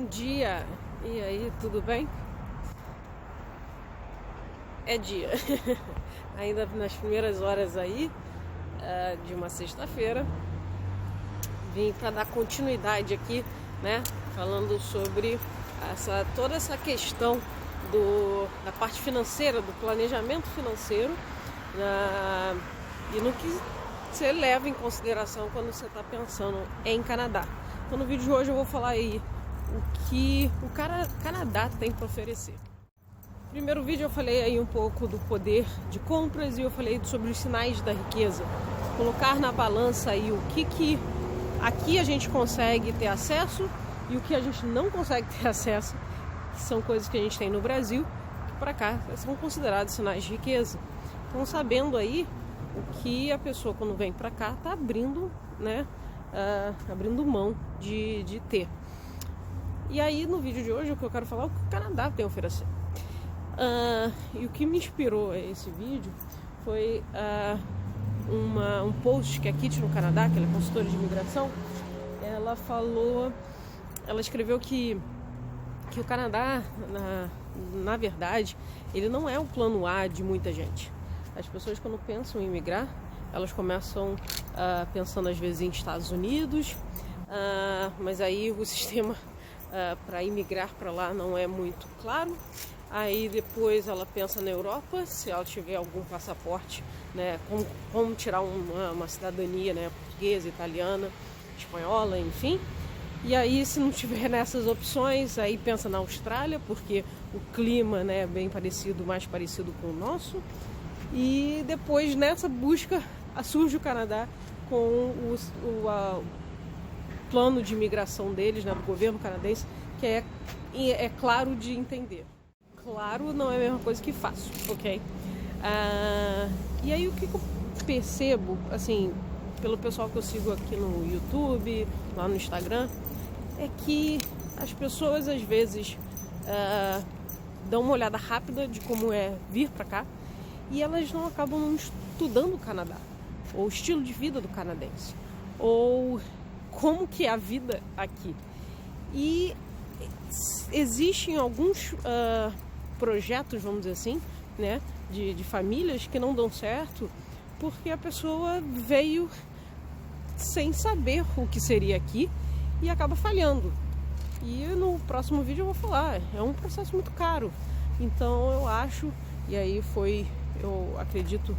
Bom dia! E aí, tudo bem? É dia. Ainda nas primeiras horas aí de uma sexta-feira. Vim para dar continuidade aqui, né? Falando sobre toda essa questão da parte financeira, do planejamento financeiro e no que você leva em consideração quando você está pensando em Canadá. Então no vídeo de hoje eu vou falar aí o que o Canadá tem para oferecer. No primeiro vídeo eu falei aí um pouco do poder de compras e eu falei sobre os sinais da riqueza. Colocar na balança aí o que aqui a gente consegue ter acesso e o que a gente não consegue ter acesso, que são coisas que a gente tem no Brasil, que para cá são considerados sinais de riqueza. Então sabendo aí o que a pessoa quando vem para cá está abrindo, né, abrindo mão de ter. E aí no vídeo de hoje o que eu quero falar é o que o Canadá tem a oferecer. E o que me inspirou a esse vídeo foi um post que a Kitty no Canadá, que ela é consultora de imigração, ela escreveu que o Canadá, na verdade, ele não é o plano A de muita gente. As pessoas quando pensam em imigrar, elas começam pensando às vezes em Estados Unidos, mas aí o sistema para imigrar para lá não é muito claro. Aí depois ela pensa na Europa, se ela tiver algum passaporte, né, como tirar uma cidadania, né, portuguesa, italiana, espanhola, enfim. E aí se não tiver nessas opções, aí pensa na Austrália, porque o clima, né, é bem parecido, mais parecido com o nosso. E depois nessa busca surge o Canadá com o plano de imigração deles, né, do governo canadense, que é claro de entender. Claro, não é a mesma coisa que fácil, ok? E aí o que eu percebo, assim, pelo pessoal que eu sigo aqui no YouTube, lá no Instagram, é que as pessoas às vezes dão uma olhada rápida de como é vir para cá e elas não acabam estudando o Canadá, ou o estilo de vida do canadense, ou como que é a vida aqui. E existem alguns projetos, vamos dizer assim, né, de famílias que não dão certo porque a pessoa veio sem saber o que seria aqui e acaba falhando. E no próximo vídeo eu vou falar, é um processo muito caro. Então eu acho, e aí eu acredito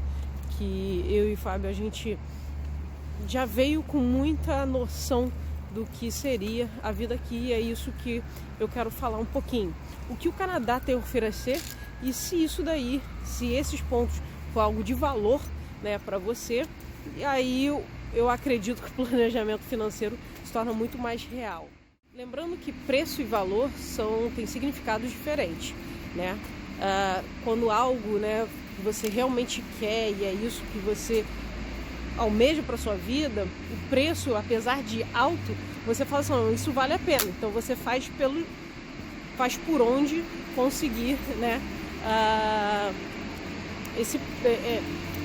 que eu e o Fábio, a gente já veio com muita noção do que seria a vida aqui, e é isso que eu quero falar um pouquinho. O que o Canadá tem a oferecer e se esses pontos for algo de valor, né, para você, e aí eu acredito que o planejamento financeiro se torna muito mais real. Lembrando que preço e valor têm significados diferentes, né? Quando algo, né, que você realmente quer e é isso que você almeja para sua vida, o preço, apesar de alto, você fala assim, não, isso vale a pena. Então você faz por onde conseguir, né,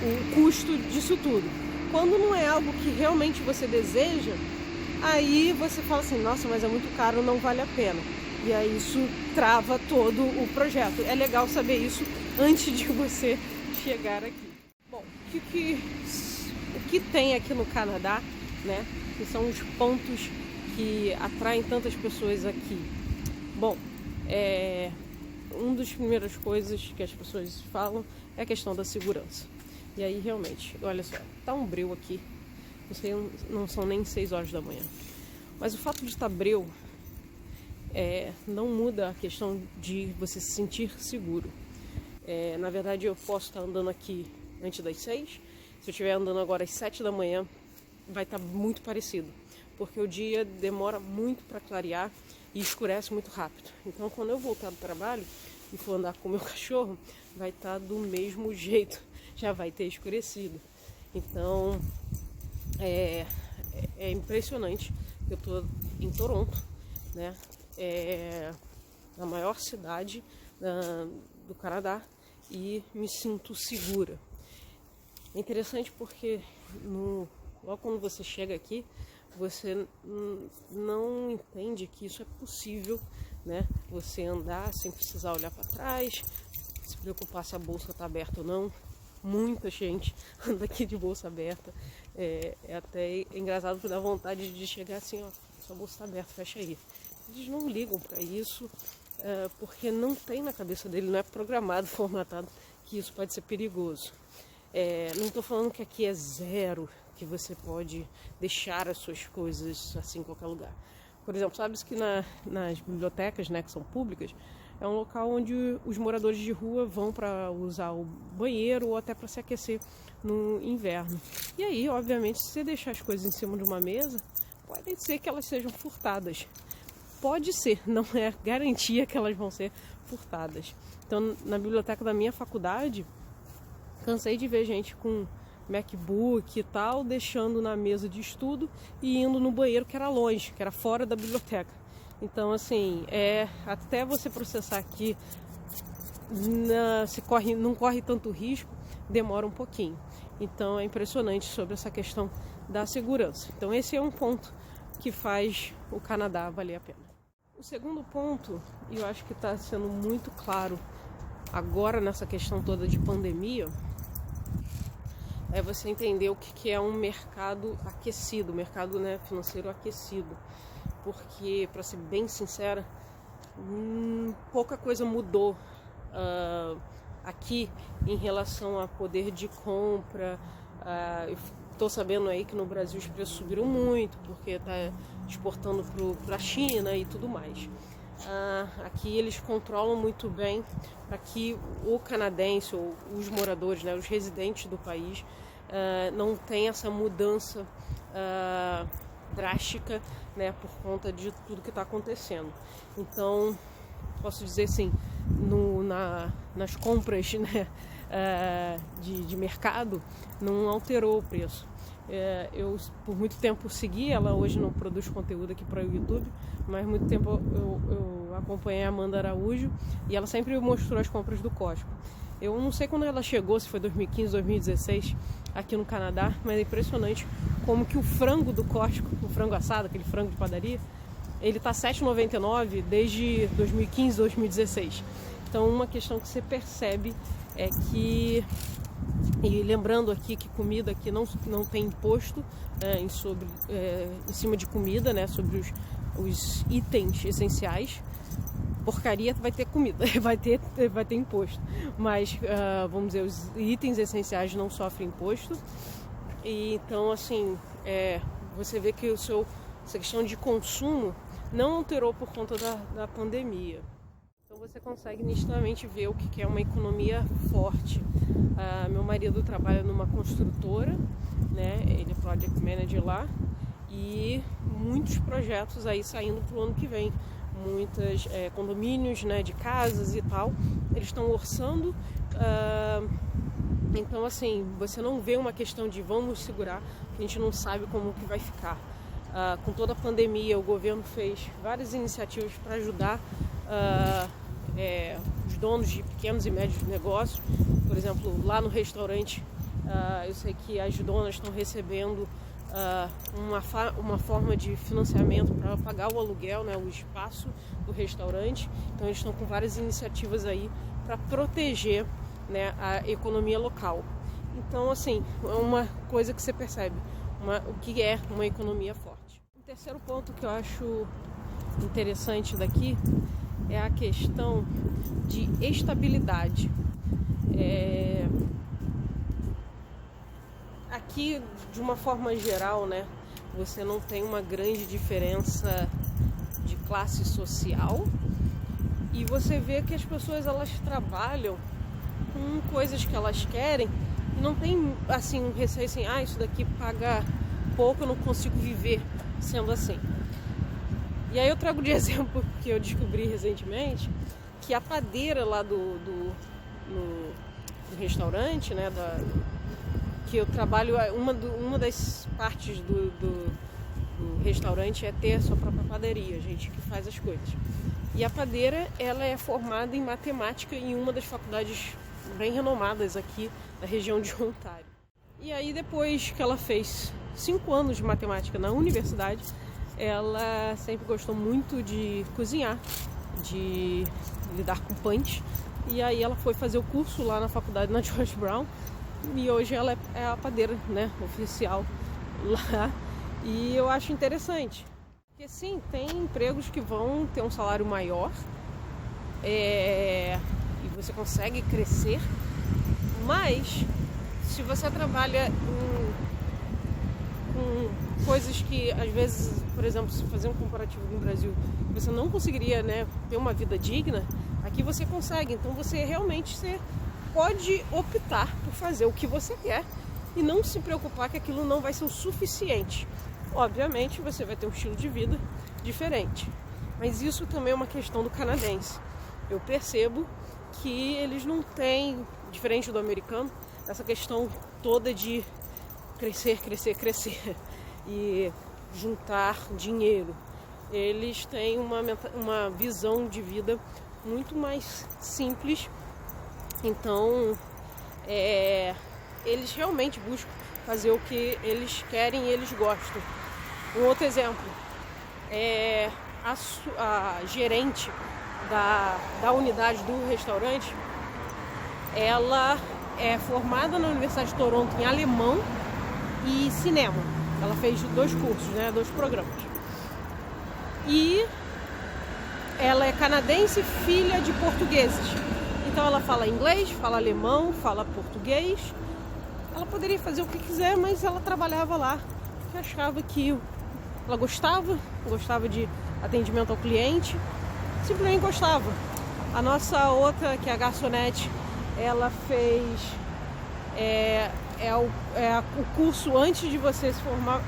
o custo disso tudo. Quando não é algo que realmente você deseja, aí você fala assim, nossa, mas é muito caro, não vale a pena. E aí isso trava todo o projeto. É legal saber isso antes de você chegar aqui. Bom, o que tem aqui no Canadá, né, que são os pontos que atraem tantas pessoas aqui? Bom, uma das primeiras coisas que as pessoas falam é a questão da segurança. E aí realmente, olha só, tá um breu aqui, não são nem 6 horas da manhã. Mas o fato de estar breu não muda a questão de você se sentir seguro. Na verdade eu posso estar andando aqui antes das 6, se eu estiver andando agora às 7 da manhã, vai estar muito parecido, porque o dia demora muito para clarear e escurece muito rápido. Então quando eu voltar do trabalho e for andar com o meu cachorro, vai estar do mesmo jeito, já vai ter escurecido. Então é impressionante. Eu estou em Toronto, né? Na maior cidade do Canadá, e me sinto segura. É interessante porque logo quando você chega aqui, você não entende que isso é possível, né? Você andar sem precisar olhar para trás, se preocupar se a bolsa está aberta ou não. Muita gente anda aqui de bolsa aberta. É até engraçado, porque dá vontade de chegar assim, ó, sua bolsa está aberta, fecha aí. Eles não ligam para isso, porque não tem na cabeça dele, não é programado, formatado, que isso pode ser perigoso. Não estou falando que aqui é zero, que você pode deixar as suas coisas assim em qualquer lugar. Por exemplo, sabe-se que nas bibliotecas, né, que são públicas, é um local onde os moradores de rua vão para usar o banheiro ou até para se aquecer no inverno. E aí, obviamente, se você deixar as coisas em cima de uma mesa, pode ser que elas sejam furtadas. Pode ser, não é garantia que elas vão ser furtadas. Então, na biblioteca da minha faculdade, cansei de ver gente com MacBook e tal, deixando na mesa de estudo e indo no banheiro que era longe, que era fora da biblioteca. Então, assim, até você processar aqui, não corre tanto risco, demora um pouquinho. Então, é impressionante sobre essa questão da segurança. Então, esse é um ponto que faz o Canadá valer a pena. O segundo ponto, e eu acho que está sendo muito claro agora nessa questão toda de pandemia, é você entender o que é um mercado aquecido, mercado, né, financeiro aquecido. Porque, para ser bem sincera, pouca coisa mudou aqui em relação a poder de compra. Estou sabendo aí que no Brasil os preços subiram muito, porque está exportando para a China e tudo mais. Aqui eles controlam muito bem para que o canadense ou os moradores, né, os residentes do país, não tenha essa mudança drástica, né, por conta de tudo que está acontecendo. Então, posso dizer assim, nas compras, né, de mercado, não alterou o preço. Eu por muito tempo segui, ela hoje não produz conteúdo aqui para o YouTube, mas muito tempo eu acompanhei a Amanda Araújo e ela sempre mostrou as compras do Costco. Eu não sei quando ela chegou, se foi 2015, 2016, aqui no Canadá, mas é impressionante como que o frango do Costco, o frango assado, aquele frango de padaria, ele tá R$ 7,99 desde 2015, 2016. Então, uma questão que você percebe é que, e lembrando aqui que comida aqui não tem imposto em cima de comida, né, sobre os itens essenciais. Porcaria vai ter comida, vai ter imposto, mas vamos dizer, os itens essenciais não sofrem imposto. E então, assim, você vê que essa questão de consumo não alterou por conta da pandemia. Então você consegue nitidamente ver o que é uma economia forte. Meu marido trabalha numa construtora, né? Ele é project manager lá, e muitos projetos aí saindo para o ano que vem. Muitos condomínios, né, de casas e tal, eles estão orçando. Então, assim, você não vê uma questão de vamos segurar, a gente não sabe como que vai ficar. Com toda a pandemia, o governo fez várias iniciativas para ajudar os donos de pequenos e médios negócios. Por exemplo, lá no restaurante, eu sei que as donas estão recebendo uma forma de financiamento para pagar o aluguel, né, o espaço do restaurante. Então eles estão com várias iniciativas aí para proteger, né, a economia local. Então, assim, é uma coisa que você percebe o que é uma economia forte. O terceiro ponto que eu acho interessante daqui é a questão de estabilidade. Aqui, de uma forma geral, né, você não tem uma grande diferença de classe social, e você vê que as pessoas, elas trabalham com coisas que elas querem e não tem assim um receio assim, isso daqui paga pouco, eu não consigo viver sendo assim. E aí eu trago de exemplo que eu descobri recentemente que a padeira lá no restaurante, né, que eu trabalho, uma das partes do restaurante é ter a sua própria padaria, a gente que faz as coisas. E a padeira, ela é formada em matemática em uma das faculdades bem renomadas aqui da região de Ontário. E aí, depois que ela fez 5 anos de matemática na universidade, ela sempre gostou muito de cozinhar, de lidar com pães. E aí ela foi fazer o curso lá na faculdade, na George Brown, e hoje ela é a padeira, né, oficial lá. E eu acho interessante, porque sim, tem empregos que vão ter um salário maior, e você consegue crescer, mas se você trabalha com coisas que às vezes, por exemplo, se fazer um comparativo no Brasil, você não conseguiria, né, ter uma vida digna, aqui você consegue. Então você realmente pode optar por fazer o que você quer e não se preocupar que aquilo não vai ser o suficiente. Obviamente você vai ter um estilo de vida diferente, mas isso também é uma questão do canadense. Eu percebo que eles não têm, diferente do americano, essa questão toda de crescer e juntar dinheiro. Eles têm uma visão de vida muito mais simples. Então eles realmente buscam fazer o que eles querem e eles gostam. Um outro exemplo é a gerente da unidade do restaurante. Ela é formada na Universidade de Toronto em alemão e cinema. Ela fez 2 cursos, né, 2 programas. E ela é canadense, filha de portugueses. Então ela fala inglês, fala alemão, fala português. Ela poderia fazer o que quiser, mas ela trabalhava lá, porque achava que ela gostava de atendimento ao cliente, simplesmente gostava. A nossa outra, que é a garçonete, ela fez o curso antes de você se formar,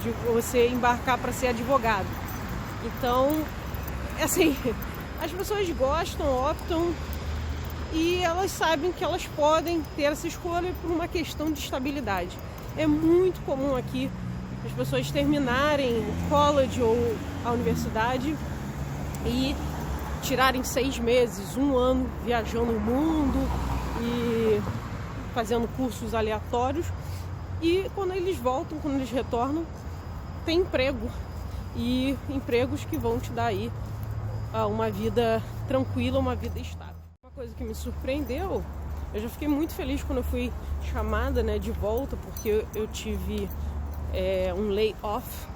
de você embarcar para ser advogado. Então, assim, as pessoas gostam, optam, e elas sabem que elas podem ter essa escolha por uma questão de estabilidade. É muito comum aqui as pessoas terminarem o college ou a universidade e tirarem 6 meses, 1 ano viajando o mundo e fazendo cursos aleatórios, e quando eles voltam, quando eles retornam, tem emprego, e empregos que vão te dar aí uma vida tranquila, uma vida estável. Uma coisa que me surpreendeu, eu já fiquei muito feliz quando eu fui chamada, né, de volta, porque eu tive um lay-off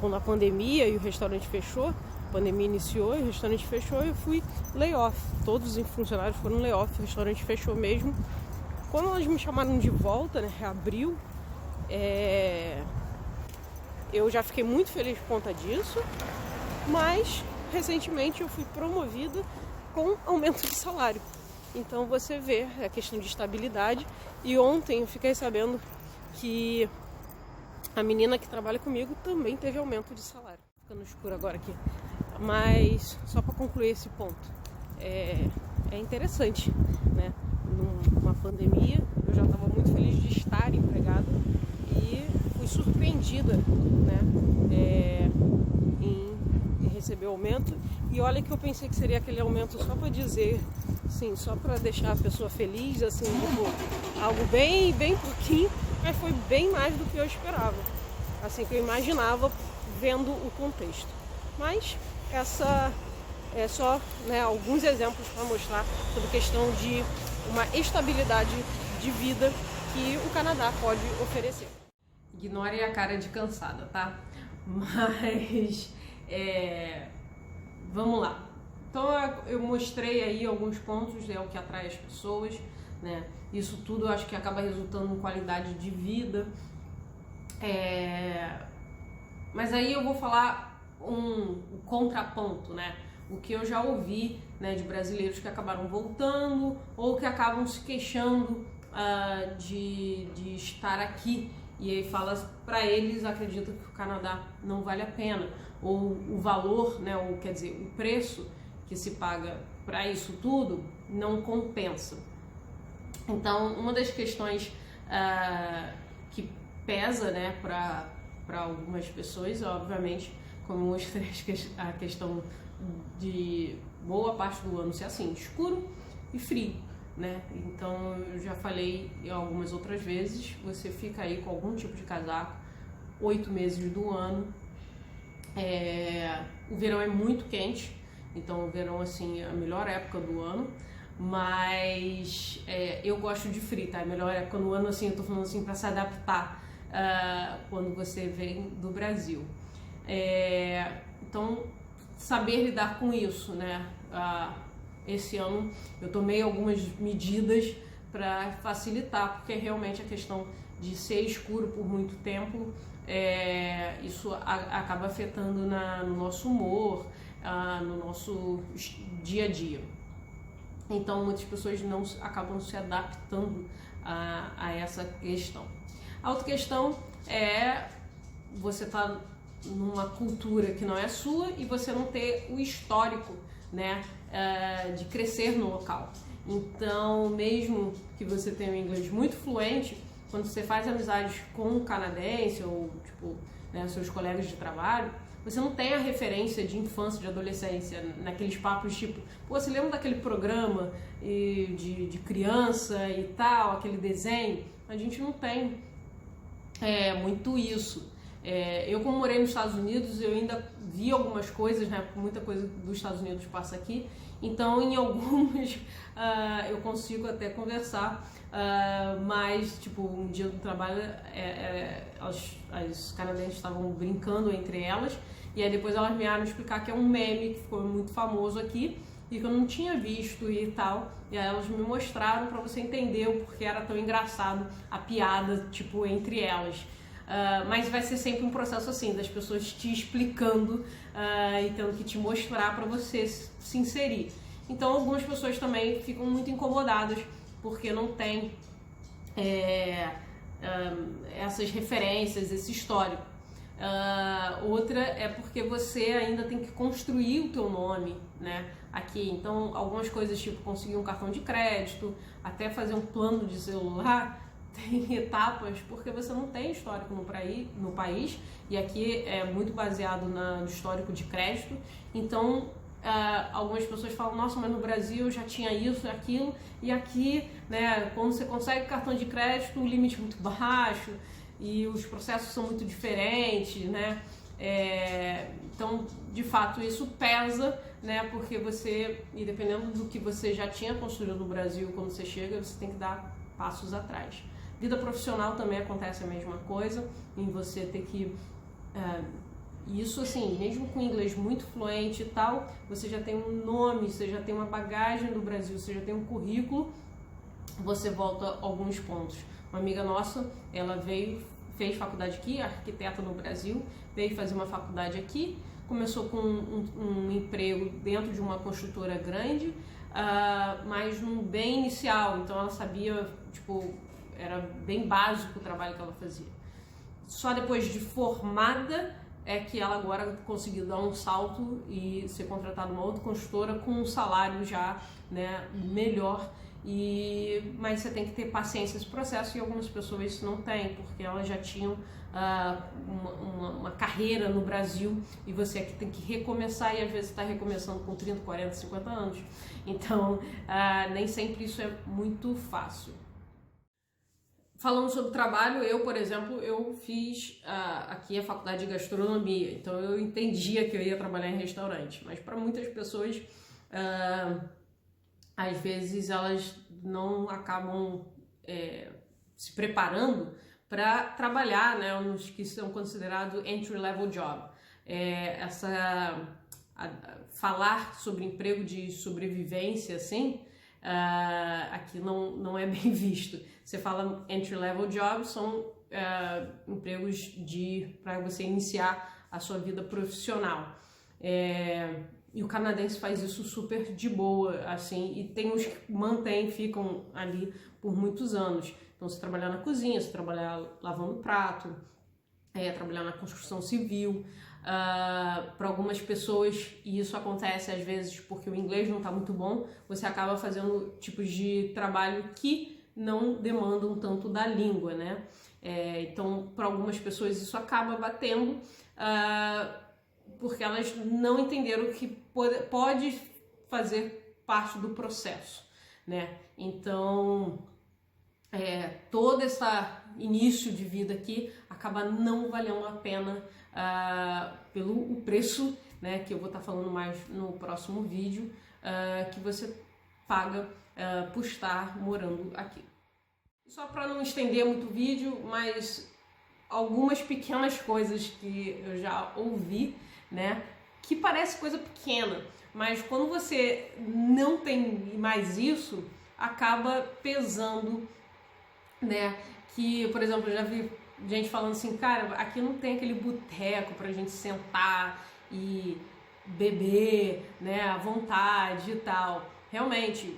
quando a pandemia e o restaurante fechou. A pandemia iniciou e o restaurante fechou, e eu fui lay-off. Todos os funcionários foram lay-off, o restaurante fechou mesmo. Quando elas me chamaram de volta, né, reabriu, eu já fiquei muito feliz por conta disso, mas recentemente eu fui promovida com aumento de salário. Então você vê a questão de estabilidade. E ontem eu fiquei sabendo que a menina que trabalha comigo também teve aumento de salário. Ficando escuro agora aqui. Mas só para concluir esse ponto, é interessante, né? Numa pandemia, eu já estava muito feliz de estar empregada e fui surpreendida, né, em receber o aumento. E olha que eu pensei que seria aquele aumento só para dizer, sim, só para deixar a pessoa feliz, assim, tipo, algo bem pouquinho, mas foi bem mais do que eu esperava, assim, que eu imaginava vendo o contexto. Mas essa é só, né, alguns exemplos para mostrar sobre a questão de uma estabilidade de vida que o Canadá pode oferecer. Ignore a cara de cansada, tá? Mas vamos lá. Então eu mostrei aí alguns pontos, o que atrai as pessoas, né? Isso tudo eu acho que acaba resultando em qualidade de vida. Mas aí eu vou falar um contraponto, né? O que eu já ouvi, né, de brasileiros que acabaram voltando ou que acabam se queixando de estar aqui, e aí fala para eles, acreditam que o Canadá não vale a pena, ou o valor, né, ou quer dizer, o preço que se paga para isso tudo não compensa. Então, uma das questões que pesa, né, para algumas pessoas, obviamente, como eu mostrei, a questão de boa parte do ano ser assim, escuro e frio. né? Então eu já falei algumas outras vezes, você fica aí com algum tipo de casaco 8 meses do ano. O verão é muito quente, então o verão assim é a melhor época do ano, mas eu gosto de frio, tá? É a melhor época do ano, assim, eu tô falando assim para se adaptar quando você vem do Brasil. Então saber lidar com isso, né? Esse ano eu tomei algumas medidas para facilitar, porque realmente a questão de ser escuro por muito tempo, isso acaba afetando no nosso humor, no nosso dia a dia. Então muitas pessoas não acabam se adaptando a essa questão. A outra questão é você estar numa cultura que não é sua e você não ter o histórico, né, de crescer no local. Então, mesmo que você tenha um inglês muito fluente, quando você faz amizades com um canadense ou tipo, né, seus colegas de trabalho, você não tem a referência de infância, de adolescência, naqueles papos tipo, pô, você lembra daquele programa de criança e tal, aquele desenho? A gente não tem muito isso. Eu, como morei nos Estados Unidos, eu ainda vi algumas coisas, né? Muita coisa dos Estados Unidos passa aqui. Então, em algumas eu consigo até conversar, mas, tipo, um dia do trabalho, as canadenses estavam brincando entre elas, e aí depois elas vieram explicar que é um meme que ficou muito famoso aqui, e que eu não tinha visto e tal, e aí elas me mostraram para você entender o porquê era tão engraçado a piada, tipo, entre elas. Mas vai ser sempre um processo assim, das pessoas te explicando e tendo que te mostrar para você se inserir. Então algumas pessoas também ficam muito incomodadas porque não tem essas referências, esse histórico. Outra é porque você ainda tem que construir o teu nome, né, aqui. Então algumas coisas tipo conseguir um cartão de crédito, até fazer um plano de celular, tem etapas porque você não tem histórico no país, e aqui é muito baseado no histórico de crédito. Então algumas pessoas falam, nossa, mas no Brasil já tinha isso, aquilo, e aqui, né, quando você consegue cartão de crédito, o limite é muito baixo e os processos são muito diferentes, né? Então, de fato, isso pesa, né? Porque você, e dependendo do que você já tinha construído no Brasil, quando você chega, você tem que dar passos atrás. Vida profissional também acontece a mesma coisa, em você ter que... isso assim, mesmo com inglês muito fluente e tal, você já tem um nome, você já tem uma bagagem do Brasil, você já tem um currículo, você volta a alguns pontos. Uma amiga nossa, ela fez faculdade aqui, arquiteta no Brasil, veio fazer uma faculdade aqui, começou com um emprego dentro de uma construtora grande, mas bem inicial, então ela sabia, tipo, era bem básico o trabalho que ela fazia. Só depois de formada é que ela agora conseguiu dar um salto e ser contratada numa outra construtora com um salário já, né, melhor. Mas você tem que ter paciência nesse processo, e algumas pessoas isso não têm, porque elas já tinham uma carreira no Brasil e você aqui tem que recomeçar, e às vezes está recomeçando com 30, 40, 50 anos. Então, nem sempre isso é muito fácil. Falando sobre trabalho, eu, por exemplo, eu fiz aqui a faculdade de gastronomia, então eu entendia que eu ia trabalhar em restaurante, mas para muitas pessoas, às vezes elas não acabam se preparando para trabalhar, né, nos que são considerados entry-level job. Falar sobre emprego de sobrevivência, assim, aqui não é bem visto. Você fala entry-level jobs, são empregos para você iniciar a sua vida profissional. E o canadense faz isso super de boa, assim, e tem uns que ficam ali por muitos anos. Então, você trabalhar na cozinha, você trabalhar lavando prato, trabalhar na construção civil. Para algumas pessoas, e isso acontece às vezes porque o inglês não está muito bom, você acaba fazendo tipos de trabalho que não demandam tanto da língua, né? Então, para algumas pessoas isso acaba batendo, porque elas não entenderam que pode fazer parte do processo, né? Então, todo esse início de vida aqui acaba não valendo a pena pelo o preço, né, que eu vou estar falando mais no próximo vídeo, que você paga por estar morando aqui. Só para não estender muito o vídeo, mas algumas pequenas coisas que eu já ouvi, né, que parece coisa pequena, mas quando você não tem mais isso, acaba pesando, né? Que, por exemplo, eu já vi gente falando assim, cara, aqui não tem aquele boteco pra gente sentar e beber, né, à vontade e tal. Realmente,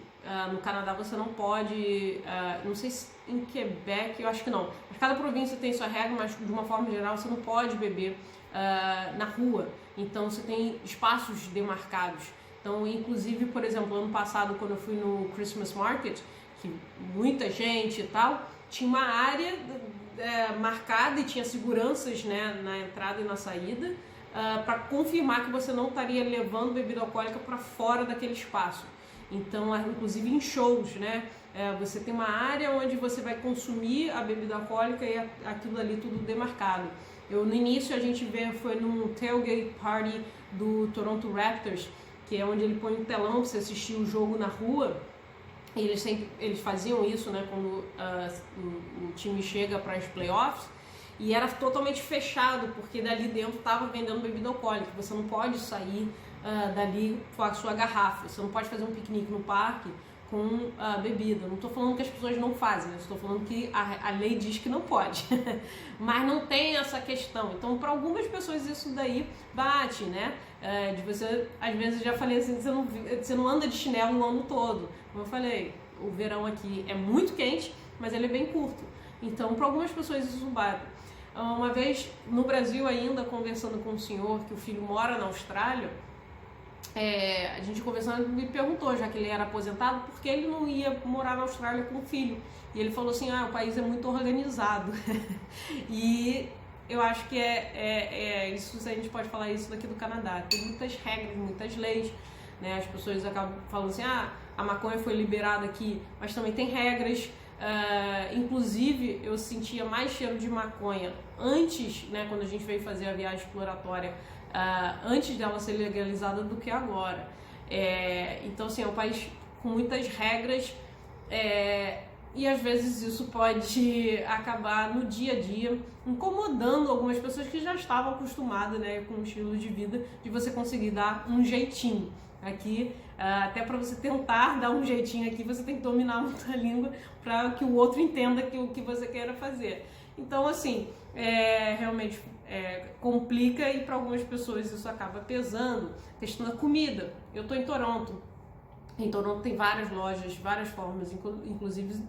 no Canadá você não pode, não sei se em Quebec, eu acho que não. Cada província tem sua regra, mas de uma forma geral você não pode beber na rua. Então você tem espaços demarcados. Então, inclusive, por exemplo, ano passado, quando eu fui no Christmas Market, que muita gente e tal, tinha uma área marcada e tinha seguranças, né, na entrada e na saída, para confirmar que você não estaria levando bebida alcoólica para fora daquele espaço. Então, inclusive em shows, né, você tem uma área onde você vai consumir a bebida alcoólica e aquilo ali tudo demarcado. No início a gente foi num tailgate party do Toronto Raptors, que é onde ele põe um telão para você assistir o jogo na rua. E eles faziam isso, né, quando o time chega para as playoffs, e era totalmente fechado, porque dali dentro estava vendendo bebida alcoólica. Você não pode sair dali com a sua garrafa, você não pode fazer um piquenique no parque com bebida. Não estou falando que as pessoas não fazem, né? Estou falando que a lei diz que não pode, mas não tem essa questão. Então, para algumas pessoas isso daí bate, né? De você, às vezes, já falei assim, você não anda de chinelo o ano todo. Como eu falei, o verão aqui é muito quente, mas ele é bem curto. Então, para algumas pessoas isso bate. Uma vez, no Brasil ainda, conversando com um senhor que o filho mora na Austrália, a gente conversando, me perguntou, já que ele era aposentado, por que ele não ia morar na Austrália com o filho. E ele falou assim, o país é muito organizado. E eu acho que isso, a gente pode falar isso daqui do Canadá. Tem muitas regras, muitas leis, né? As pessoas acabam falando assim, a maconha foi liberada aqui, mas também tem regras. Inclusive, eu sentia mais cheiro de maconha antes, né, quando a gente veio fazer a viagem exploratória, antes dela ser legalizada do que agora. Então, assim, é um país com muitas regras, e às vezes isso pode acabar no dia a dia incomodando algumas pessoas que já estavam acostumadas, né, com o estilo de vida, de você conseguir dar um jeitinho. Aqui, até para você tentar dar um jeitinho aqui, você tem que dominar muito a língua para que o outro entenda o que você queira fazer. Então, assim, realmente complica, e para algumas pessoas isso acaba pesando. A questão da comida. Eu estou em Toronto. Em Toronto tem várias lojas, várias formas, inclusive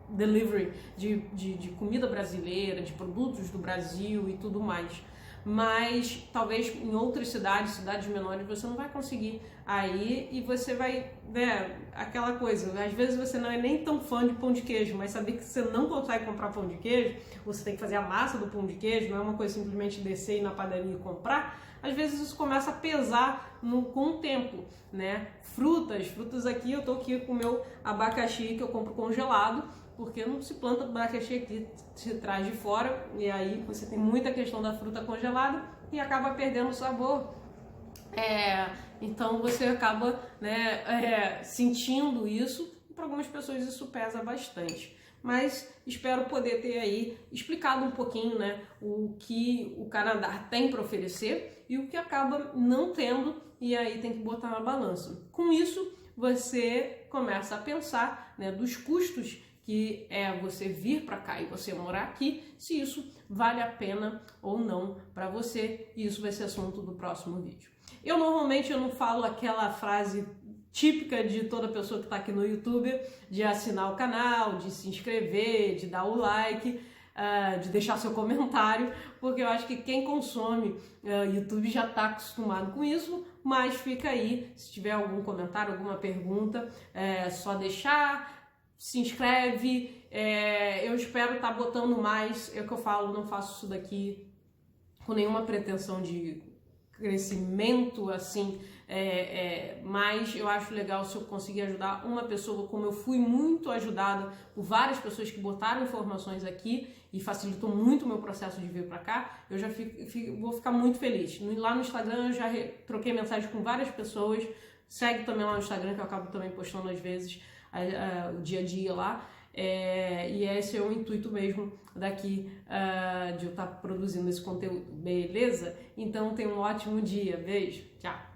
delivery de comida brasileira, de produtos do Brasil e tudo mais. Mas talvez em outras cidades menores, você não vai conseguir aí, e você vai, né, aquela coisa, às vezes você não é nem tão fã de pão de queijo, mas saber que você não consegue comprar pão de queijo, você tem que fazer a massa do pão de queijo, não é uma coisa simplesmente descer e ir na padaria e comprar. Às vezes isso começa a pesar com o tempo, né? Frutas aqui, eu tô aqui com o meu abacaxi que eu compro congelado, porque não se planta abacaxi aqui, se traz de fora, e aí você tem muita questão da fruta congelada e acaba perdendo o sabor. Então você acaba, né, sentindo isso, e para algumas pessoas isso pesa bastante. Mas espero poder ter aí explicado um pouquinho, né, o que o Canadá tem para oferecer e o que acaba não tendo, e aí tem que botar na balança. Com isso, você começa a pensar, né, dos custos que você vir para cá e você morar aqui, se isso vale a pena ou não para você, e isso vai ser assunto do próximo vídeo. Eu normalmente não falo aquela frase típica de toda pessoa que está aqui no YouTube, de assinar o canal, de se inscrever, de dar o like, de deixar seu comentário, porque eu acho que quem consome YouTube já está acostumado com isso, mas fica aí, se tiver algum comentário, alguma pergunta, é só deixar. Se inscreve, eu espero estar botando mais. É o que eu falo, não faço isso daqui com nenhuma pretensão de crescimento assim mas eu acho legal se eu conseguir ajudar uma pessoa, como eu fui muito ajudada por várias pessoas que botaram informações aqui e facilitou muito o meu processo de vir para cá, eu já vou ficar muito feliz. Lá no Instagram eu já troquei mensagem com várias pessoas, segue também lá no Instagram, que eu acabo também postando às vezes o dia a dia lá. E esse é o intuito mesmo daqui de eu estar produzindo esse conteúdo, beleza? Então tenha um ótimo dia, beijo, tchau!